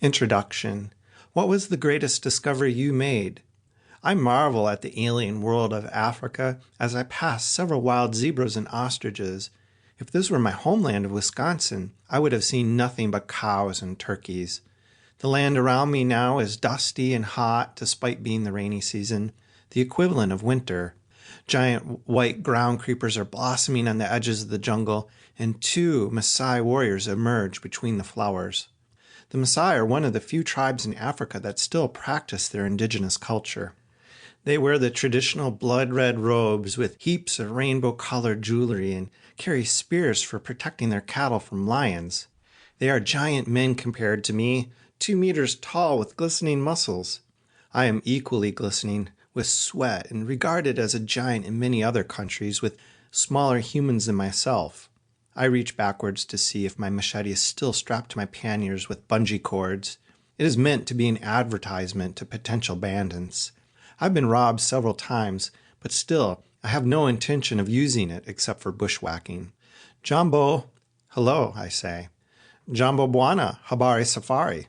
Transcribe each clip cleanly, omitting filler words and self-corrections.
Introduction. What was the greatest discovery you made? I marvel at the alien world of Africa as I pass several wild zebras and ostriches. If this were my homeland of Wisconsin, I would have seen nothing but cows and turkeys. The land around me now is dusty and hot despite being the rainy season, the equivalent of winter. Giant white ground creepers are blossoming on the edges of the jungle, and two Maasai warriors emerge between the flowers. The Maasai are one of the few tribes in Africa that still practice their indigenous culture. They wear the traditional blood-red robes with heaps of rainbow-colored jewelry and carry spears for protecting their cattle from lions. They are giant men compared to me, 2 meters tall with glistening muscles. I am equally glistening with sweat and regarded as a giant in many other countries with smaller humans than myself. I reach backwards to see if my machete is still strapped to my panniers with bungee cords. It is meant to be an advertisement to potential bandits. I've been robbed several times, but still, I have no intention of using it except for bushwhacking. Jambo, hello, I say. Jambo Bwana, habari safari.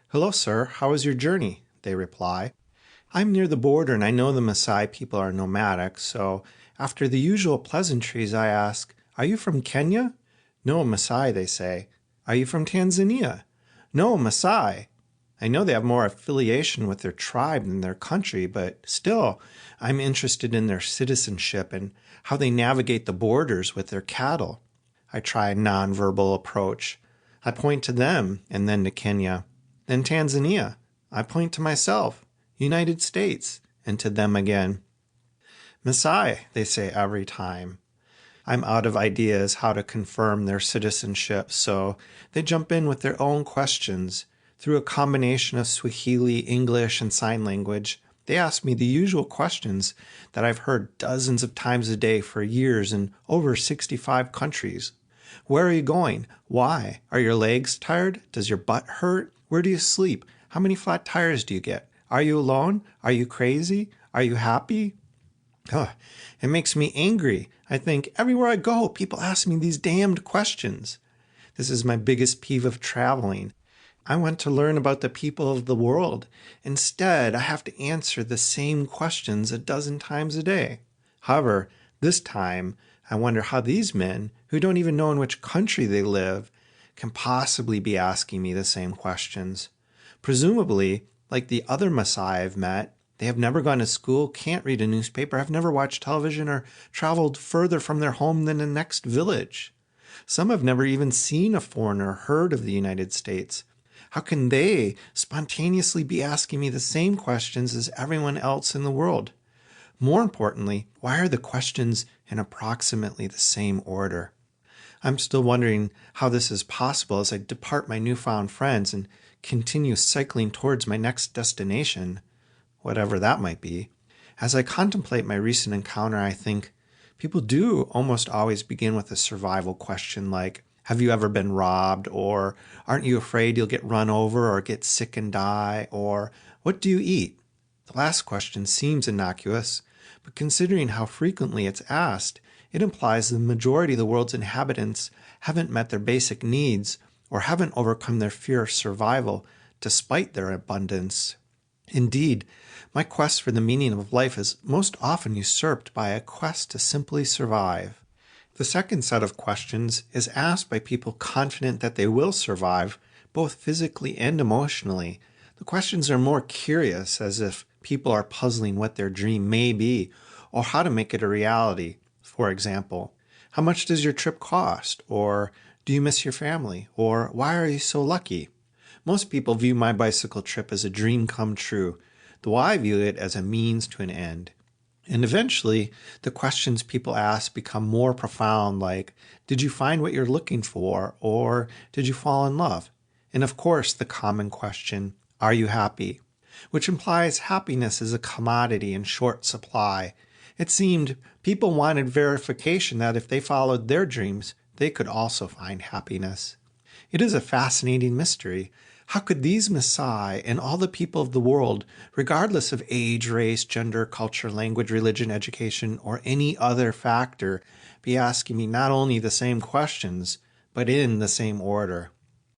Hello, sir, how was your journey? They reply. I'm near the border and I know the Maasai people are nomadic, so after the usual pleasantries I ask, are you from Kenya? No, Maasai, they say. Are you from Tanzania? No, Maasai. I know they have more affiliation with their tribe than their country, but still, I'm interested in their citizenship and how they navigate the borders with their cattle. I try a nonverbal approach. I point to them and then to Kenya. Then Tanzania. I point to myself, United States, and to them again. Maasai, they say every time. I'm out of ideas how to confirm their citizenship, so they jump in with their own questions. Through a combination of Swahili, English, and sign language, they ask me the usual questions that I've heard dozens of times a day for years in over 65 countries. Where are you going? Why? Are your legs tired? Does your butt hurt? Where do you sleep? How many flat tires do you get? Are you alone? Are you crazy? Are you happy? It makes me angry. I think everywhere I go, people ask me these damned questions. This is my biggest peeve of traveling. I want to learn about the people of the world. Instead, I have to answer the same questions a dozen times a day. However, this time, I wonder how these men, who don't even know in which country they live, can possibly be asking me the same questions. Presumably, like the other Maasai I've met, they have never gone to school, can't read a newspaper, have never watched television, or traveled further from their home than the next village. Some have never even seen a foreigner or heard of the United States. How can they spontaneously be asking me the same questions as everyone else in the world? More importantly, why are the questions in approximately the same order? I'm still wondering how this is possible as I depart my newfound friends and continue cycling towards my next destination, whatever that might be. As I contemplate my recent encounter, I think people do almost always begin with a survival question like, have you ever been robbed? Or aren't you afraid you'll get run over or get sick and die? Or what do you eat? The last question seems innocuous, but considering how frequently it's asked, it implies the majority of the world's inhabitants haven't met their basic needs or haven't overcome their fear of survival despite their abundance. Indeed, my quest for the meaning of life is most often usurped by a quest to simply survive. The second set of questions is asked by people confident that they will survive, both physically and emotionally. The questions are more curious, as if people are puzzling what their dream may be or how to make it a reality. For example, how much does your trip cost? Or do you miss your family? Or why are you so lucky? Most people view my bicycle trip as a dream come true, though I view it as a means to an end. And eventually, the questions people ask become more profound, like, did you find what you're looking for? Or did you fall in love? And of course, the common question, are you happy? Which implies happiness is a commodity in short supply. It seemed people wanted verification that if they followed their dreams, they could also find happiness. It is a fascinating mystery. How could these Maasai and all the people of the world, regardless of age, race, gender, culture, language, religion, education, or any other factor, be asking me not only the same questions, but in the same order?